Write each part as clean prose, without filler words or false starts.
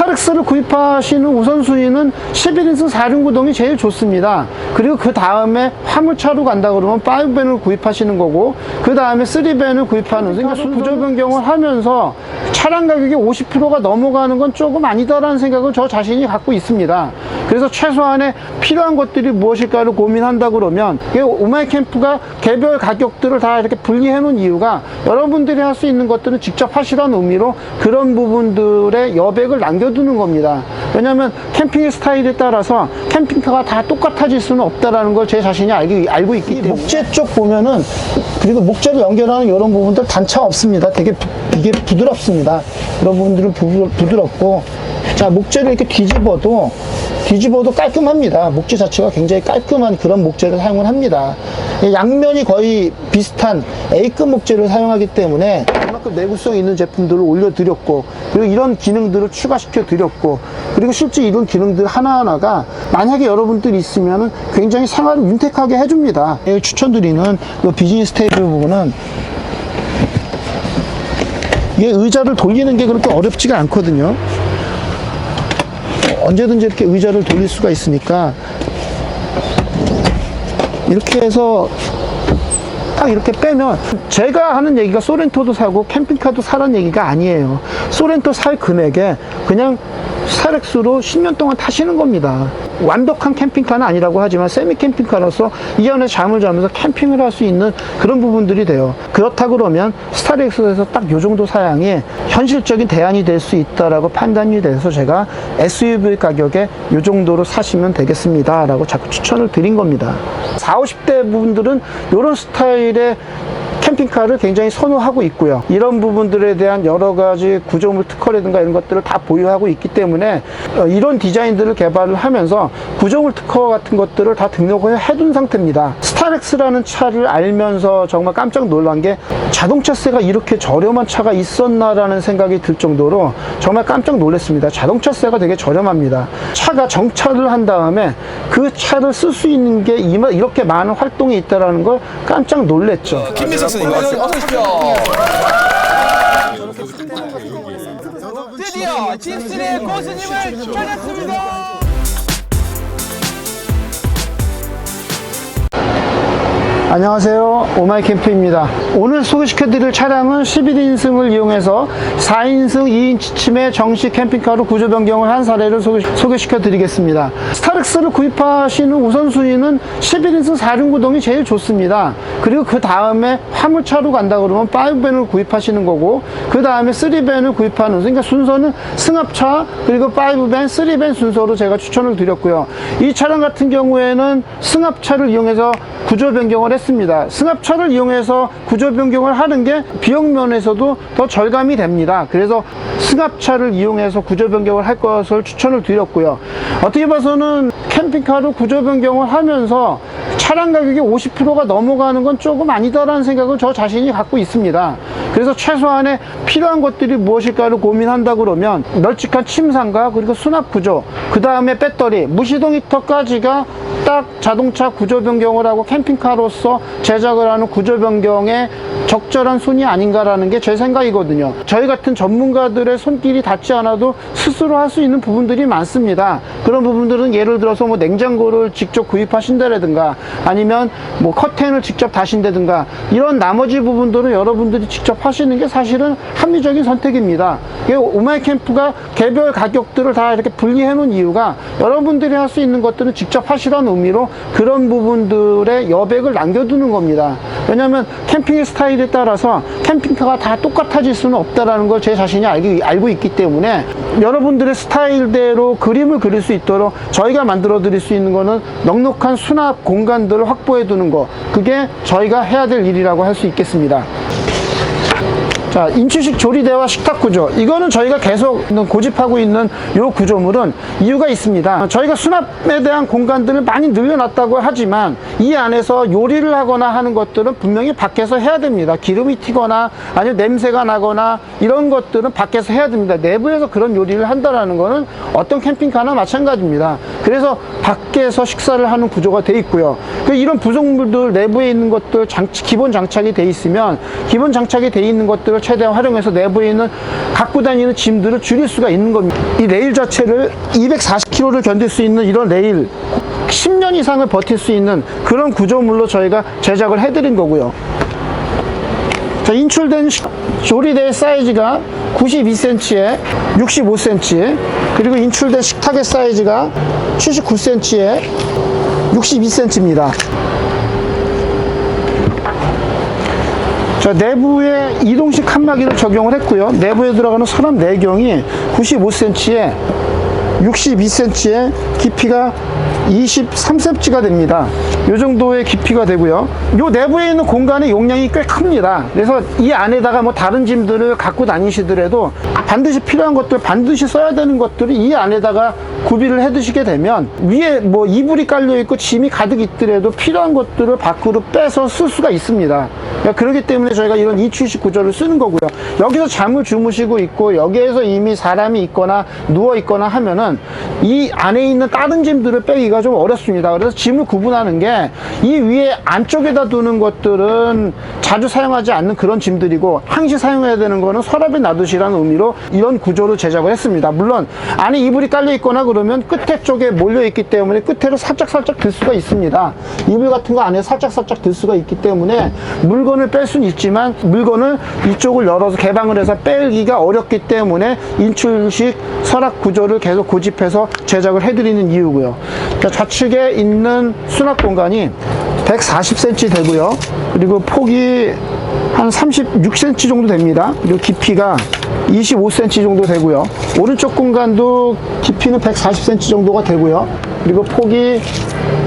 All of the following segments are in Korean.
스타렉스를 구입하시는 우선순위는 11인승 4륜구동이 제일 좋습니다. 그리고 그 다음에 화물차로 간다 그러면 5밴을 구입하시는 거고, 그 다음에 3밴을 구입하는, 그러니까 구조 변경을 하면서 차량 가격이 50%가 넘어가는 건 조금 아니다라는 생각을 저 자신이 갖고 있습니다. 그래서 최소한의 필요한 것들이 무엇일까를 고민한다 그러면, 오마이캠프가 개별 가격들을 다 이렇게 분리해 놓은 이유가 여러분들이 할 수 있는 것들은 직접 하시라는 의미로 그런 부분들의 여백을 남겨두는 겁니다. 왜냐하면 캠핑의 스타일에 따라서 캠핑카가 다 똑같아질 수는 없다라는 걸 제 자신이 알고 있기 때문에. 목재 쪽 보면은, 그리고 목재를 연결하는 이런 부분들 단차 없습니다. 되게 이게 부드럽습니다. 이런 부분들은 부드럽고, 자, 목재를 이렇게 뒤집어도 깔끔합니다. 목재 자체가 굉장히 깔끔한 그런 목재를 사용을 합니다. 양면이 거의 비슷한 A급 목재를 사용하기 때문에 그만큼 내구성 있는 제품들을 올려드렸고, 그리고 이런 기능들을 추가시켜 드렸고, 그리고 실제 이런 기능들 하나하나가 만약에 여러분들이 있으면 굉장히 생활을 윤택하게 해줍니다. 추천드리는 이 비즈니스 테이블 부분은, 이게 의자를 돌리는 게 그렇게 어렵지가 않거든요. 언제든지 이렇게 의자를 돌릴 수가 있으니까, 이렇게 해서 딱 이렇게 빼면, 제가 하는 얘기가 소렌토도 사고 캠핑카도 사라는 얘기가 아니에요. 소렌토 살 금액에 그냥 스타렉스로 10년 동안 타시는 겁니다. 완벽한 캠핑카는 아니라고 하지만 세미 캠핑카로서 이 안에 잠을 자면서 캠핑을 할 수 있는 그런 부분들이 돼요. 그렇다 그러면 스타렉스에서 딱 요 정도 사양이 현실적인 대안이 될 수 있다라고 판단이 돼서 제가 SUV 가격에 요 정도로 사시면 되겠습니다 라고 자꾸 추천을 드린 겁니다. 40, 50대 분들은 이런 스타일의 캠핑카를 굉장히 선호하고 있고요. 이런 부분들에 대한 여러 가지 구조물 특허라든가 이런 것들을 다 보유하고 있기 때문에 이런 디자인들을 개발을 하면서 구조물 특허 같은 것들을 다 등록을 해둔 상태입니다. 스타렉스라는 차를 알면서 정말 깜짝 놀란 게, 자동차세가 이렇게 저렴한 차가 있었나라는 생각이 들 정도로 정말 깜짝 놀랐습니다. 자동차세가 되게 저렴합니다. 차가 정차를 한 다음에 그 차를 쓸 수 있는 게 이렇게 많은 활동이 있다는 걸 깜짝 놀랐죠. 김민석 선생님 어서 오십시오. 드디어 집순의 고수님을 찾았습니다. 안녕하세요, 오마이캠프입니다. 오늘 소개시켜드릴 차량은 11인승을 이용해서 4인승 2인치 침의 정식 캠핑카로 구조 변경을 한 사례를 소개시켜드리겠습니다. 스타렉스를 구입하시는 우선순위는 11인승 4륜구동이 제일 좋습니다. 그리고 그 다음에 화물차로 간다 그러면 5밴을 구입하시는 거고, 그 다음에 3밴을 구입하는, 그러니까 순서는 승합차, 그리고 5밴, 3밴 순서로 제가 추천을 드렸고요. 이 차량 같은 경우에는 승합차를 이용해서 구조 변경을 했습니다. 승합차를 이용해서 구조 변경을 하는 게 비용 면에서도 더 절감이 됩니다. 그래서 승합차를 이용해서 구조 변경을 할 것을 추천을 드렸고요. 어떻게 봐서는 캠핑카로 구조 변경을 하면서 차량 가격이 50%가 넘어가는 건 조금 아니다라는 생각을 저 자신이 갖고 있습니다. 그래서 최소한의 필요한 것들이 무엇일까를 고민한다 그러면, 널찍한 침상과 그리고 수납 구조, 그 다음에 배터리, 무시동 히터까지가 딱 자동차 구조 변경을 하고 캠핑카로서 제작을 하는 구조 변경의 적절한 순위 아닌가라는 게 제 생각이거든요. 저희 같은 전문가들의 손길이 닿지 않아도 스스로 할 수 있는 부분들이 많습니다. 그런 부분들은 예를 들어서 뭐 냉장고를 직접 구입하신다라든가, 아니면 뭐 커튼을 직접 다신다든가, 이런 나머지 부분들은 여러분들이 직접 하시는 게 사실은 합리적인 선택입니다. 오마이캠프가 개별 가격들을 다 이렇게 분리해 놓은 이유가 여러분들이 할 수 있는 것들은 직접 하시라는 의미로 그런 부분들의 여백을 남겨두는 겁니다. 왜냐하면 캠핑의 스타일에 따라서 캠핑카가 다 똑같아질 수는 없다라는 걸 제 자신이 알고 있기 때문에, 여러분들의 스타일대로 그림을 그릴 수 있도록 저희가 만들어 드릴 수 있는 거는 넉넉한 수납 공간들을 확보해 두는 거, 그게 저희가 해야 될 일이라고 할 수 있겠습니다. 자, 인추식 조리대와 식탁 구조, 이거는 저희가 계속 고집하고 있는 이 구조물은 이유가 있습니다. 저희가 수납에 대한 공간들을 많이 늘려놨다고 하지만 이 안에서 요리를 하거나 하는 것들은 분명히 밖에서 해야 됩니다. 기름이 튀거나 아니면 냄새가 나거나 이런 것들은 밖에서 해야 됩니다. 내부에서 그런 요리를 한다는 거는 어떤 캠핑카나 마찬가지입니다. 그래서 밖에서 식사를 하는 구조가 돼 있고요. 이런 부속물들 내부에 있는 것들 기본 장착이 돼 있으면 기본 장착이 돼 있는 것들을 최대한 활용해서 내부에 있는 갖고 다니는 짐들을 줄일 수가 있는 겁니다. 이 레일 자체를 240kg를 견딜 수 있는 이런 레일 10년 이상을 버틸 수 있는 그런 구조물로 저희가 제작을 해드린 거고요. 자, 인출된 조리대 사이즈가 92cm에 65cm, 그리고 인출된 식탁의 사이즈가 79cm에 62cm입니다. 자, 내부에 이동식 칸막이를 적용을 했고요. 내부에 들어가는 서랍 내경이 95cm에 62cm에 깊이가 23cm가 됩니다. 이 정도의 깊이가 되고요. 이 내부에 있는 공간의 용량이 꽤 큽니다. 그래서 이 안에다가 뭐 다른 짐들을 갖고 다니시더라도 반드시 필요한 것들, 반드시 써야 되는 것들을 이 안에다가 구비를 해 두시게 되면 위에 뭐 이불이 깔려 있고 짐이 가득 있더라도 필요한 것들을 밖으로 빼서 쓸 수가 있습니다. 그러니까 그렇기 때문에 저희가 이런 이추식 구조를 쓰는 거고요. 여기서 잠을 주무시고 있고 여기에서 이미 사람이 있거나 누워 있거나 하면은 이 안에 있는 다른 짐들을 빼기가 좀 어렵습니다. 그래서 짐을 구분하는 게 이 위에 안쪽에다 두는 것들은 자주 사용하지 않는 그런 짐들이고 항시 사용해야 되는 거는 서랍에 놔두시라는 의미로 이런 구조로 제작을 했습니다. 물론 안에 이불이 깔려 있거나 그러면 끝에 쪽에 몰려 있기 때문에 끝에로 살짝 들 수가 있습니다. 이불 같은 거 안에 살짝 들 수가 있기 때문에 물건을 뺄 수는 있지만 물건을 이쪽을 열어서 개방을 해서 빼기가 어렵기 때문에 인출식 서랍 구조를 계속 고집해서 제작을 해드리는 이유고요. 좌측에 있는 수납 공간이 140cm 되고요. 그리고 폭이 한 36cm 정도 됩니다. 그리고 깊이가 25cm 정도 되고요. 오른쪽 공간도 깊이는 140cm 정도가 되고요. 그리고 폭이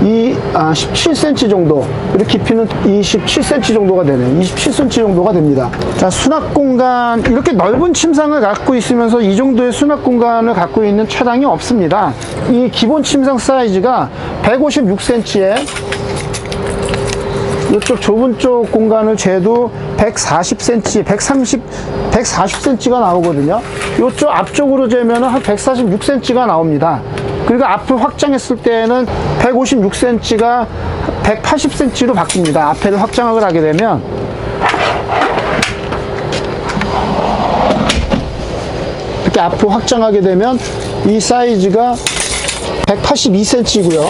17cm 정도, 그리고 깊이는 27cm 정도가 되네요. 27cm 정도가 됩니다. 자, 수납 공간, 이렇게 넓은 침상을 갖고 있으면서 이 정도의 수납 공간을 갖고 있는 차량이 없습니다. 이 기본 침상 사이즈가 156cm에 이쪽 좁은 쪽 공간을 재도 140cm, 140cm가 나오거든요. 이쪽 앞쪽으로 재면 한 146cm가 나옵니다. 그리고 앞을 확장했을 때는 156cm가 180cm로 바뀝니다. 앞에를 확장을 하게 되면 이렇게 앞을 확장하게 되면 이 사이즈가 182cm고요.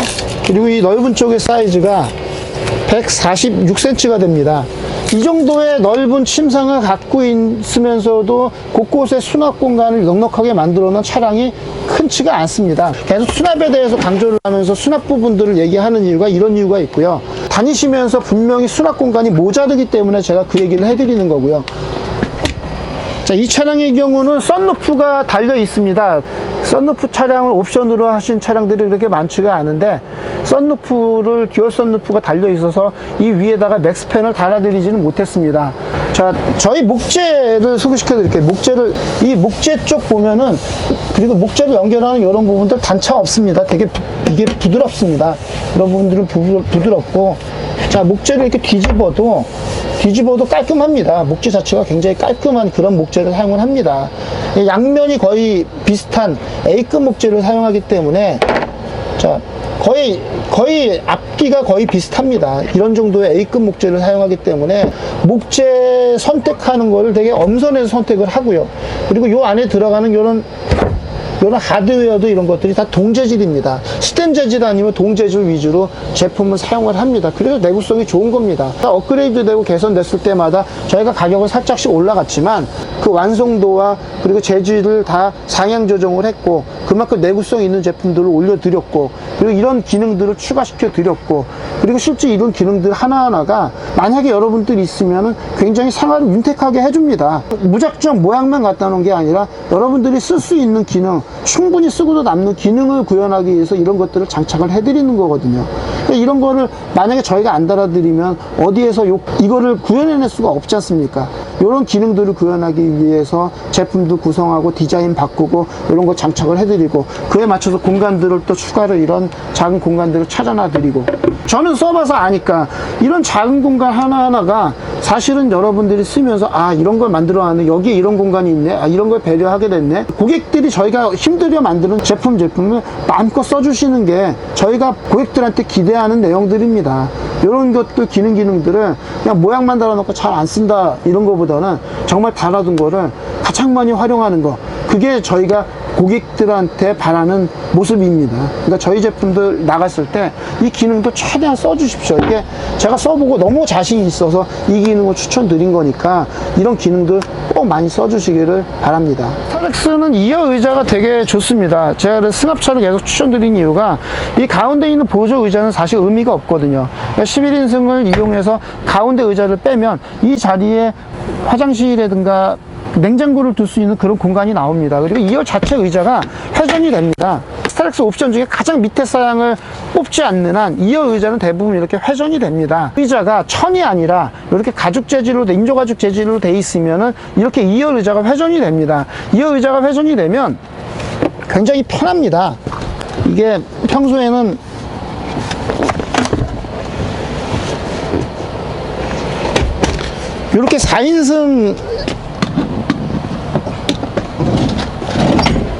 그리고 이 넓은 쪽의 사이즈가 146cm가 됩니다. 이 정도의 넓은 침상을 갖고 있으면서도 곳곳에 수납 공간을 넉넉하게 만들어 놓은 차량이 흔치가 않습니다. 계속 수납에 대해서 강조를 하면서 수납 부분들을 얘기하는 이유가 이런 이유가 있고요. 다니시면서 분명히 수납 공간이 모자르기 때문에 제가 그 얘기를 해드리는 거고요. 자, 이 차량의 경우는 썬루프가 달려 있습니다. 썬루프 차량을 옵션으로 하신 차량들이 그렇게 많지가 않은데 썬루프를 듀얼 썬루프가 달려 있어서 이 위에다가 맥스팬을 달아드리지는 못했습니다. 자, 저희 목재를 소개시켜 드릴게요. 이 목재 쪽 보면은, 그리고 목재를 연결하는 이런 부분들 단차 없습니다. 되게 이게 부드럽습니다. 이런 부분들은 부드럽고, 자, 목재를 이렇게 뒤집어도 깔끔합니다. 목재 자체가 굉장히 깔끔한 그런 목재를 사용을 합니다. 양면이 거의 비슷한 A급 목재를 사용하기 때문에, 자, 거의 앞뒤가 거의 비슷합니다. 이런 정도의 A급 목재를 사용하기 때문에 목재 선택하는 거를 되게 엄선해서 선택을 하고요. 그리고 요 안에 들어가는 이런 하드웨어도 이런 것들이 다 동재질입니다. 스텐 재질 아니면 동재질 위주로 제품을 사용을 합니다. 그래서 내구성이 좋은 겁니다. 업그레이드 되고 개선됐을 때마다 저희가 가격은 살짝씩 올라갔지만 그 완성도와 그리고 재질을 다 상향 조정을 했고 그만큼 내구성 있는 제품들을 올려드렸고 그리고 이런 기능들을 추가시켜 드렸고 그리고 실제 이런 기능들 하나하나가 만약에 여러분들이 있으면 굉장히 생활을 윤택하게 해줍니다. 무작정 모양만 갖다 놓은 게 아니라 여러분들이 쓸 수 있는 기능, 충분히 쓰고도 남는 기능을 구현하기 위해서 이런 것들을 장착을 해드리는 거거든요. 이런 거를 만약에 저희가 안 달아드리면 어디에서 이거를 구현해낼 수가 없지 않습니까? 이런 기능들을 구현하기 위해서 제품도 구성하고 디자인 바꾸고 이런 거 장착을 해드리고 그에 맞춰서 공간들을 또 추가로 이런 작은 공간들을 찾아놔 드리고 저는 써봐서 아니까 이런 작은 공간 하나하나가 사실은 여러분들이 쓰면서 아 이런 걸 만들어놨네, 여기에 이런 공간이 있네, 아 이런 걸 배려하게 됐네. 고객들이 저희가 힘들여 만드는 제품을 마음껏 써주시는 게 저희가 고객들한테 기대하는 내용들입니다. 이런 것들 기능들을 그냥 모양만 달아놓고 잘 안 쓴다 이런 거보다는 정말 달아둔 거를 가장 많이 활용하는 거, 그게 저희가 고객들한테 바라는 모습입니다. 그러니까 저희 제품들 나갔을 때 이 기능도 최대한 써주십시오. 이게 제가 써보고 너무 자신이 있어서 이 기능을 추천드린 거니까 이런 기능들 꼭 많이 써주시기를 바랍니다. 스타렉스는 2열 의자가 되게 좋습니다. 제가 승합차를 계속 추천드린 이유가 이 가운데 있는 보조 의자는 사실 의미가 없거든요. 그러니까 11인승을 이용해서 가운데 의자를 빼면 이 자리에 화장실이라든가 냉장고를 둘 수 있는 그런 공간이 나옵니다. 그리고 2열 자체 의자가 회전이 됩니다. 스타렉스 옵션 중에 가장 밑에 사양을 뽑지 않는 한 2열 의자는 대부분 이렇게 회전이 됩니다. 의자가 천이 아니라 이렇게 가죽 재질로 인조 가죽 재질로 돼 있으면은 이렇게 2열 의자가 회전이 됩니다. 2열 의자가 회전이 되면 굉장히 편합니다. 이게 평소에는 이렇게 4인승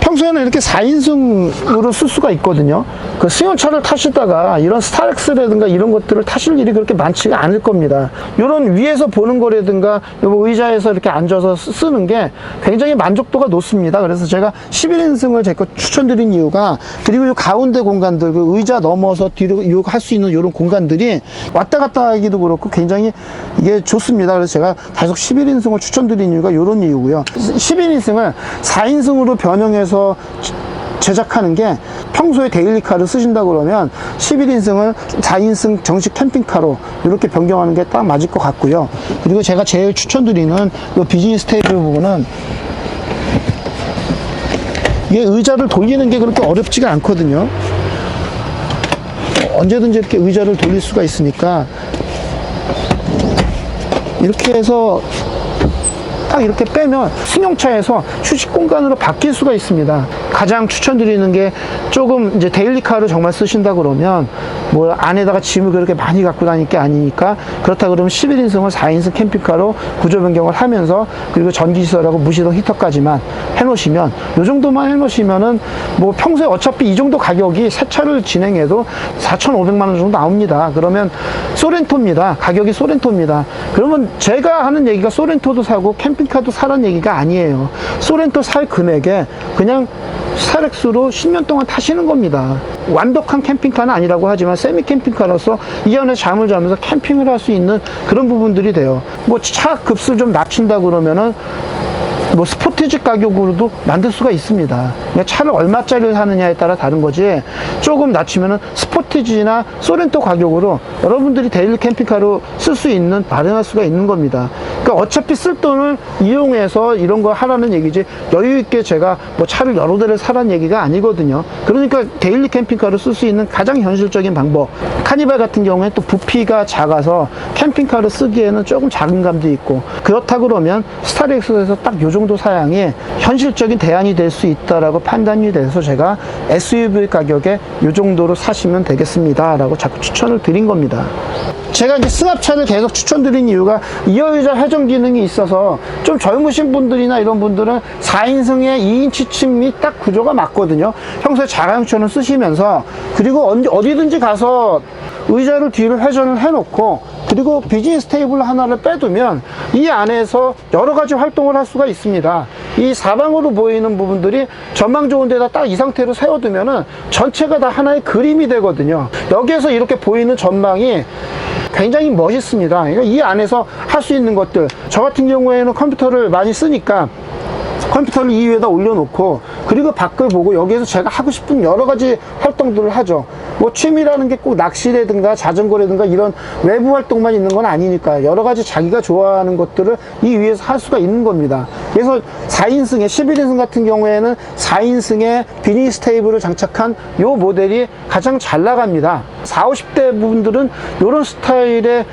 평소에는 이렇게 4인승으로 쓸 수가 있거든요. 그 승용차를 타시다가 이런 스타렉스라든가 이런 것들을 타실 일이 그렇게 많지가 않을 겁니다. 이런 위에서 보는 거라든가 의자에서 이렇게 앉아서 쓰는 게 굉장히 만족도가 높습니다. 그래서 제가 11인승을 제가 추천드린 이유가, 그리고 이 가운데 공간들, 그 의자 넘어서 뒤로 할 수 있는 이런 공간들이 왔다 갔다 하기도 그렇고 굉장히 이게 좋습니다. 그래서 제가 계속 11인승을 추천드린 이유가 이런 이유고요. 11인승을 4인승으로 변형해서 제작하는 게, 평소에 데일리카를 쓰신다 그러면 11인승을 4인승 정식 캠핑카로 이렇게 변경하는 게 딱 맞을 것 같고요. 그리고 제가 제일 추천드리는 이 비즈니스 테이블 부분은 이게 의자를 돌리는 게 그렇게 어렵지가 않거든요. 언제든지 이렇게 의자를 돌릴 수가 있으니까 이렇게 해서 딱 이렇게 빼면 승용차에서 휴식 공간으로 바뀔 수가 있습니다. 가장 추천드리는 게, 조금 이제 데일리카를 정말 쓰신다 그러면 뭐 안에다가 짐을 그렇게 많이 갖고 다닐 게 아니니까, 그렇다 그러면 11인승을 4인승 캠핑카로 구조 변경을 하면서, 그리고 전기시설하고 무시동 히터까지만 해놓으시면, 요 정도만 해놓으시면은 뭐 평소에 어차피 이 정도 가격이 새 차를 진행해도 4,500만 원 정도 나옵니다. 그러면 소렌토입니다. 가격이 소렌토입니다. 그러면 제가 하는 얘기가 소렌토도 사고 캠핑카도 사라는 얘기가 아니에요. 소렌토 살 금액에 그냥 스타렉스로 10년 동안 타시는 겁니다. 완벽한 캠핑카는 아니라고 하지만 세미 캠핑카로서 이 안에 잠을 자면서 캠핑을 할 수 있는 그런 부분들이 돼요. 뭐 차 급을 좀 낮춘다 그러면은 뭐 스포티지 가격으로도 만들 수가 있습니다. 차를 얼마짜리를 사느냐에 따라 다른 거지, 조금 낮추면은 스포티지나 소렌토 가격으로 여러분들이 데일리 캠핑카로 쓸 수 있는, 마련할 수가 있는 겁니다. 그러니까 어차피 쓸 돈을 이용해서 이런 거 하라는 얘기지, 여유 있게 제가 뭐 차를 여러 대를 사라는 얘기가 아니거든요. 그러니까 데일리 캠핑카로 쓸 수 있는 가장 현실적인 방법, 카니발 같은 경우에 또 부피가 작아서 캠핑카로 쓰기에는 조금 작은 감도 있고, 그렇다 그러면 스타렉스에서 딱 요 정도 사양이 현실적인 대안이 될 수 있다라고 판단이 돼서 제가 SUV 가격에 요 정도로 사시면 되겠습니다 라고 자꾸 추천을 드린 겁니다. 제가 이제 승합차를 계속 추천드린 이유가 2열 의자 회전 기능이 있어서 좀 젊으신 분들이나 이런 분들은 4인승의 2인치 침이 딱 구조가 맞거든요. 평소에 자가용처럼 쓰시면서, 그리고 어디든지 가서 의자를 뒤로 회전을 해놓고, 그리고 비즈니스 테이블 하나를 빼두면 이 안에서 여러 가지 활동을 할 수가 있습니다. 이 사방으로 보이는 부분들이 전망 좋은 데다 딱 이 상태로 세워두면은 전체가 다 하나의 그림이 되거든요. 여기에서 이렇게 보이는 전망이 굉장히 멋있습니다. 그러니까 이 안에서 할 수 있는 것들, 저 같은 경우에는 컴퓨터를 많이 쓰니까 컴퓨터를 이 위에다 올려놓고, 그리고 밖을 보고 여기에서 제가 하고 싶은 여러 가지 활동들을 하죠. 뭐 취미라는 게 꼭 낚시라든가 자전거라든가 이런 외부 활동만 있는 건 아니니까 여러 가지 자기가 좋아하는 것들을 이 위에서 할 수가 있는 겁니다. 그래서 4인승에 11인승 같은 경우에는 4인승에 비즈니스 테이블을 장착한 이 모델이 가장 잘 나갑니다. 40, 50대 분들은 이런 스타일의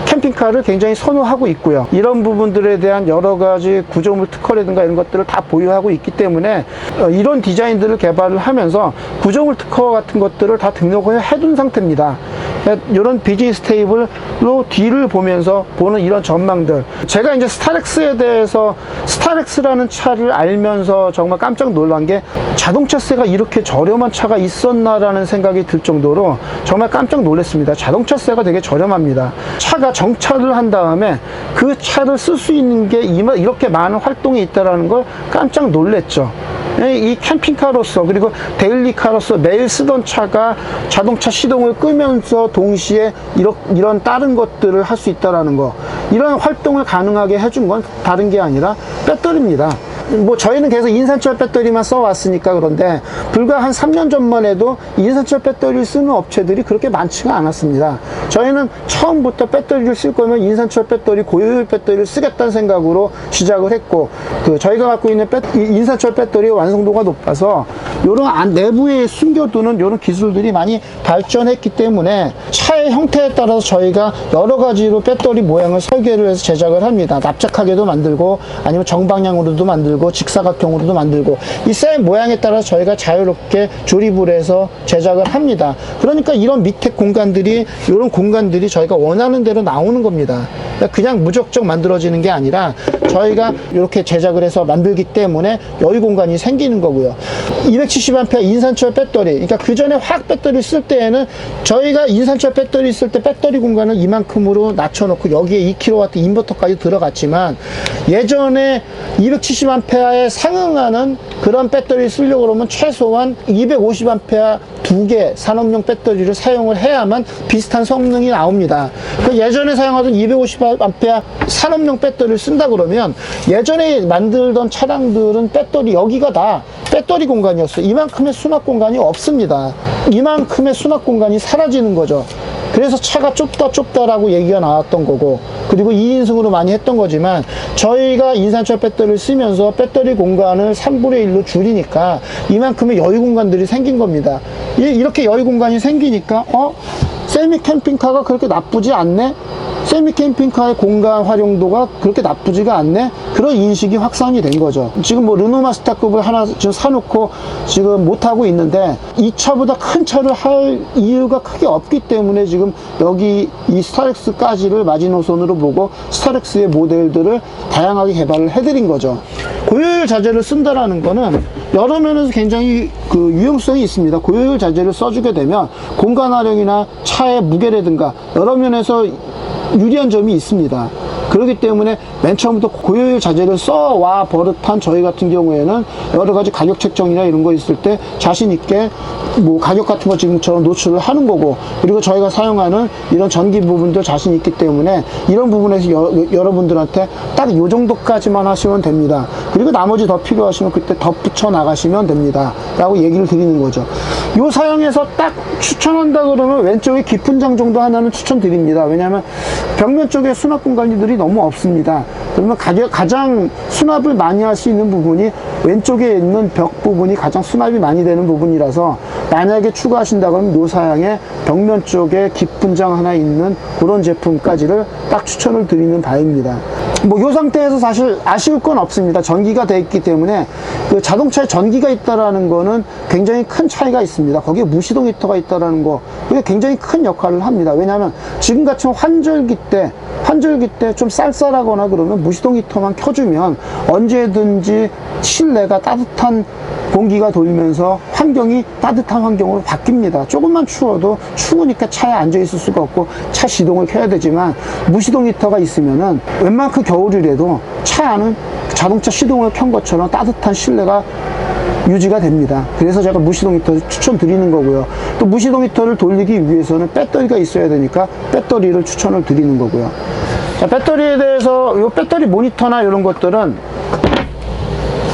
캠핑카를 굉장히 선호하고 있고요. 이런 부분들에 대한 여러 가지 구조물 특허라든가 이런 것들을 다 보유하고 있기 때문에 이런 디자인들을 개발을 하면서 구조물 특허 같은 것들을 다 등록을 해둔 상태입니다. 이런 비즈니스 테이블로 뒤를 보면서 보는 이런 전망들. 제가 이제 스타렉스에 대해서 스타렉스라는 차를 알면서 정말 깜짝 놀란 게 자동차세가 이렇게 저렴한 차가 있었나라는 생각이 들 정도로 정말 깜짝 놀랐습니다. 자동차세가 되게 저렴합니다. 차가 정차를 한 다음에 그 차를 쓸 수 있는 게 이렇게 많은 활동이 있다는 걸 깜짝 놀랐죠. 이 캠핑카로서 그리고 데일리카로서 매일 쓰던 차가 자동차 시동을 끄면서 동시에 이런 다른 것들을 할 수 있다는 거, 이런 활동을 가능하게 해준 건 다른 게 아니라 배터리입니다. 뭐 저희는 계속 인산철 배터리만 써왔으니까 그런데 불과 한 3년 전만 해도 인산철 배터리를 쓰는 업체들이 그렇게 많지가 않았습니다. 저희는 처음부터 배터리를 쓸 거면 인산철 배터리, 고효율 배터리를 쓰겠다는 생각으로 시작을 했고, 저희가 갖고 있는 인산철 배터리의 완성도가 높아서 이런 내부에 숨겨두는 이런 기술들이 많이 발전했기 때문에 차의 형태에 따라서 저희가 여러 가지로 배터리 모양을 설계를 해서 제작을 합니다. 납작하게도 만들고 아니면 정방향으로도 만들고 직사각형으로도 만들고 이 셀 모양에 따라서 저희가 자유롭게 조립을 해서 제작을 합니다. 그러니까 이런 밑에 공간들이, 이런 공간들이 저희가 원하는 대로 나오는 겁니다. 그냥 무적적 만들어지는 게 아니라 저희가 이렇게 제작을 해서 만들기 때문에 여유 공간이 생기는 거고요. 270A 인산철 배터리, 그러니까 그 전에 화학 배터리 쓸 때에는 저희가 인산철 배터리 쓸 때 배터리 공간을 이만큼으로 낮춰놓고 여기에 2kW 인버터까지 들어갔지만, 예전에 270A에 상응하는 그런 배터리 쓰려고 그러면 최소한 250A 2개 산업용 배터리를 사용을 해야만 비슷한 성능이 나옵니다. 예전에 사용하던 250A 산업용 배터리를 쓴다 그러면 예전에 만들던 차량들은 배터리, 여기가 다 배터리 공간이었어요. 이만큼의 수납 공간이 없습니다. 이만큼의 수납 공간이 사라지는 거죠. 그래서 차가 좁다라고 얘기가 나왔던 거고, 그리고 2인승으로 많이 했던 거지만 저희가 인산철 배터리를 쓰면서 배터리 공간을 3분의 1로 줄이니까 이만큼의 여유 공간들이 생긴 겁니다. 이렇게 여유 공간이 생기니까 세미 캠핑카가 그렇게 나쁘지 않네? 세미 캠핑카의 공간 활용도가 그렇게 나쁘지가 않네? 그런 인식이 확산이 된 거죠. 지금 뭐 르노마스터급을 하나 지금 사놓고 지금 못하고 있는데, 이 차보다 큰 차를 할 이유가 크게 없기 때문에 지금 여기 이 스타렉스까지를 마지노선으로 보고 스타렉스의 모델들을 다양하게 개발을 해드린 거죠. 고효율 자재를 쓴다라는 거는 여러 면에서 굉장히 유용성이 있습니다. 고효율 자재를 써주게 되면 공간 활용이나 차의 무게라든가 여러 면에서 유리한 점이 있습니다. 그렇기 때문에 맨 처음부터 고효율 자재를 써와 버릇한 저희 같은 경우에는 여러 가지 가격 책정이나 이런 거 있을 때 자신 있게 뭐 가격 같은 거 지금처럼 노출을 하는 거고, 그리고 저희가 사용하는 이런 전기 부분들 자신 있기 때문에 이런 부분에서 여러분들한테 딱 요 정도까지만 하시면 됩니다. 그리고 나머지 더 필요하시면 그때 덧붙여 나가시면 됩니다 라고 얘기를 드리는 거죠. 요 사양에서 딱 추천한다 그러면 왼쪽에 깊은 장 정도 하나는 추천드립니다. 왜냐하면 벽면 쪽에 수납 공간들이 너무 없습니다. 그러면 가장 수납을 많이 할 수 있는 부분이 왼쪽에 있는 벽 부분이 가장 수납이 많이 되는 부분이라서, 만약에 추가하신다고 하면 요 사양에 벽면 쪽에 깊은 장 하나 있는 그런 제품까지를 딱 추천을 드리는 바입니다. 뭐 이 상태에서 사실 아쉬울 건 없습니다. 전기가 돼 있기 때문에 그 자동차에 전기가 있다라는 거는 굉장히 큰 차이가 있습니다. 거기에 무시동 히터가 있다라는 거, 그게 굉장히 큰 역할을 합니다. 왜냐하면 지금같이 환절기 때 좀 쌀쌀하거나 그러면 무시동 히터만 켜주면 언제든지 실내가 따뜻한 공기가 돌면서 환경이 따뜻한 환경으로 바뀝니다. 조금만 추워도 추우니까 차에 앉아 있을 수가 없고 차 시동을 켜야 되지만, 무시동 히터가 있으면은 웬만큼 겨울이라도 차 안은 자동차 시동을 켠 것처럼 따뜻한 실내가 유지가 됩니다. 그래서 제가 무시동 히터를 추천드리는 거고요. 또 무시동 히터를 돌리기 위해서는 배터리가 있어야 되니까 배터리를 추천을 드리는 거고요. 자, 배터리에 대해서 이 배터리 모니터나 이런 것들은,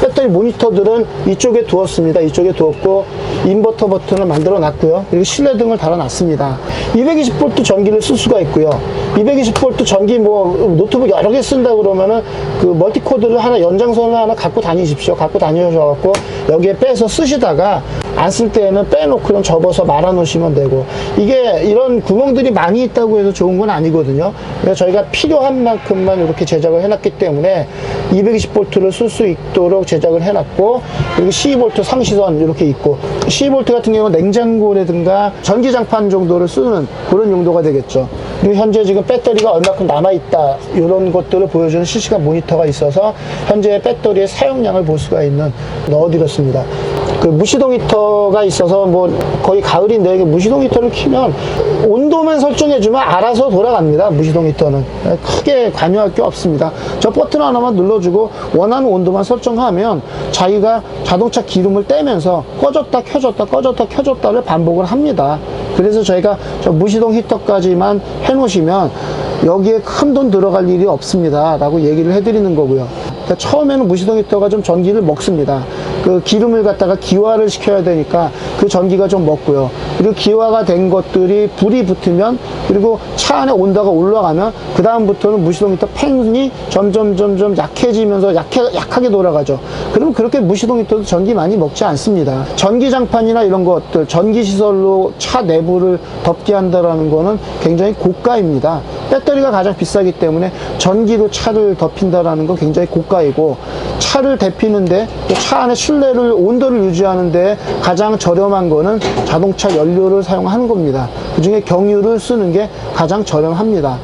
배터리 모니터들은 이쪽에 두었습니다. 이쪽에 두었고 인버터 버튼을 만들어 놨고요. 그리고 실내등을 달아 놨습니다. 220V 전기를 쓸 수가 있고요. 220V 전기 뭐 노트북 여러 개 쓴다 그러면은 그 멀티코드를 하나, 연장선을 하나 갖고 다니십시오. 갖고 다니셔갖고 여기에 빼서 쓰시다가 안 쓸 때에는 빼놓고 그냥 접어서 말아 놓으시면 되고, 이게 이런 구멍들이 많이 있다고 해서 좋은 건 아니거든요. 그래서 저희가 필요한 만큼만 이렇게 제작을 해놨기 때문에 220V를 쓸 수 있도록 제작을 해놨고, 그리고 12V 상시선 이렇게 있고, 12V 같은 경우는 냉장고라든가 전기장판 정도를 쓰는 그런 용도가 되겠죠. 그리고 현재 지금 배터리가 얼마큼 남아있다, 이런 것들을 보여주는 실시간 모니터가 있어서 현재 배터리의 사용량을 볼 수가 있는, 넣어드렸습니다. 그 무시동 히터가 있어서 뭐 거의 가을인데, 무시동 히터를 키면 온도만 설정해주면 알아서 돌아갑니다. 무시동 히터는 크게 관여할 게 없습니다. 저 버튼 하나만 눌러주고 원하는 온도만 설정하면 자기가 자동차 기름을 떼면서 꺼졌다 켜졌다 꺼졌다 켜졌다를 반복을 합니다. 그래서 저희가 저 무시동 히터까지만 해놓으시면 여기에 큰 돈 들어갈 일이 없습니다 라고 얘기를 해드리는 거고요. 그러니까 처음에는 무시동 히터가 좀 전기를 먹습니다. 그 기름을 갖다가 기화를 시켜야 되니까 그 전기가 좀 먹고요. 그리고 기화가 된 것들이 불이 붙으면, 그리고 차 안에 온도가 올라가면 그 다음부터는 무시동 히터 팬이 점점 약해지면서 약하게 돌아가죠. 그러면 그렇게 무시동 히터도 전기 많이 먹지 않습니다. 전기장판이나 이런 것들, 전기시설로 차 내부를 덮게 한다는 거는 굉장히 고가입니다. 배터리가 가장 비싸기 때문에 전기로 차를 덮인다는 건 굉장히 고가이고, 차를 데피는데 차 안에 실내를, 온도를 유지하는데 가장 저렴한 거는 자동차 연료를 사용하는 겁니다. 그 중에 경유를 쓰는 게 가장 저렴합니다.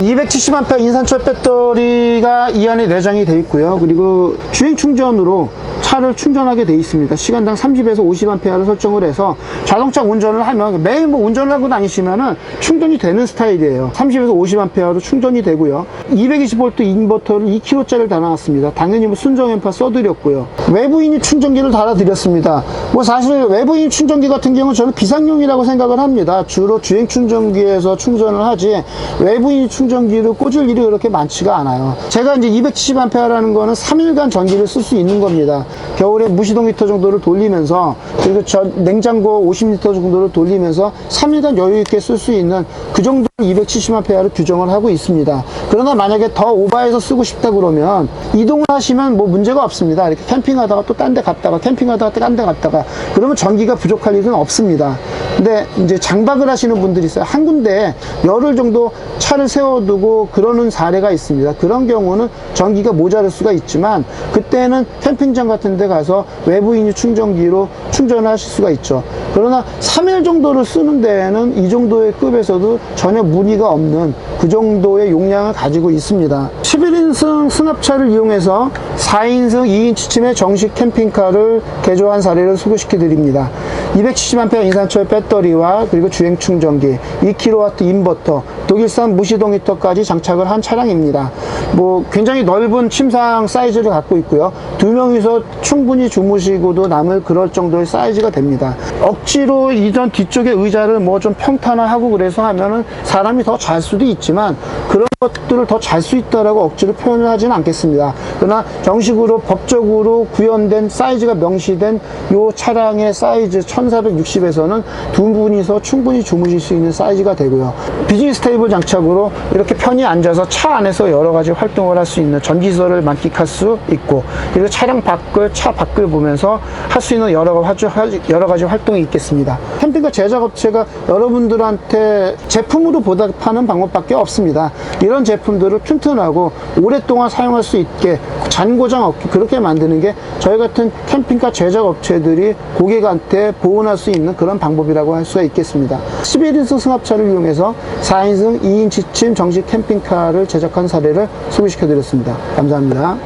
270A 인산철 배터리가 이 안에 내장이 되어 있고요. 그리고 주행 충전으로 차를 충전하게 되어 있습니다. 시간당 30에서 50A를 설정을 해서 자동차 운전을 하면, 매일 뭐 운전을 하고 다니시면은 충전이 되는 스타일이에요. 30에서 50A로 충전이 되고요. 220V 인버터를 2kg짜리를 달아놨습니다. 당연히 뭐 순정 앰프 써드렸고요. 외부인이 충전기를 달아드렸습니다. 뭐 사실 외부인 충전기 같은 경우는 저는 비상용이라고 생각을 합니다. 주로 주행 충전기에서 충전을 하지 외부인 충전기를 꽂을 일이 그렇게 많지가 않아요. 제가 이제 270A라는 거는 3일간 전기를 쓸 수 있는 겁니다. 겨울에 무시동 히터 정도를 돌리면서, 그리고 냉장고 50L 정도를 돌리면서 3일간 여유있게 쓸 수 있는 그 정도 270A를 규정을 하고 있습니다. 그러나 만약에 더 오버해서 쓰고 싶다 그러면 이동을 하시면 뭐 문제가 없습니다. 이렇게 캠핑하다가 또 딴 데 갔다가, 캠핑하다가 또 딴 데 갔다가, 그러면 전기가 부족할 일은 없습니다. 근데 이제 장박을 하시는 분들이 있어요. 한 군데 열흘 정도 차를 세워두고 그러는 사례가 있습니다. 그런 경우는 전기가 모자랄 수가 있지만, 그때는 캠핑장 같은 데 가서 외부인이 충전기로 충전을 하실 수가 있죠. 그러나 3일 정도를 쓰는 데에는 이 정도의 급에서도 전혀 무리가 없는 그 정도의 용량을 가지고 있습니다. 11인승 승합차를 이용해서 4인승 2인치 침의 정식 캠핑카를 개조한 사례를 소개시켜 드립니다. 270A 인산철 배터리와 그리고 주행 충전기, 2kW 인버터, 독일산 무시동 히터까지 장착을 한 차량입니다. 뭐 굉장히 넓은 침상 사이즈를 갖고 있고요. 두 명이서 충분히 주무시고도 남을 그럴 정도의 사이즈가 됩니다. 억지로 이전 뒤쪽에 의자를 뭐 좀 평탄화하고 그래서 하면은 사람이 더 잘 수도 있지만, 그런 것들을 더 잘 수 있다라고 억지로 표현을 하지는 않겠습니다. 그러나 정식으로 법적으로 구현된 사이즈가 명시된 이 차량의 사이즈 1460에서는 두 분이서 충분히 주무실 수 있는 사이즈가 되고요. 비즈니스 테이블 장착으로 이렇게 편히 앉아서 차 안에서 여러 가지 활동을 할 수 있는, 전기시설을 만끽할 수 있고, 그리고 차량 밖을, 차 밖을 보면서 할 수 있는 여러 가지 활동이 있겠습니다. 캠핑카 제작업체가 여러분들한테 제품으로 보답하는 방법밖에 없습니다. 이런 제품들을 튼튼하고 오랫동안 사용할 수 있게, 잔고장 없게 그렇게 만드는 게 저희 같은 캠핑카 제작업체들이 고객한테 보온할 수 있는 그런 방법이라고 할 수가 있겠습니다. 11인승 승합차를 이용해서 4인승 2인치 침 정식 캠핑카를 제작한 사례를 소개시켜 드렸습니다. 감사합니다.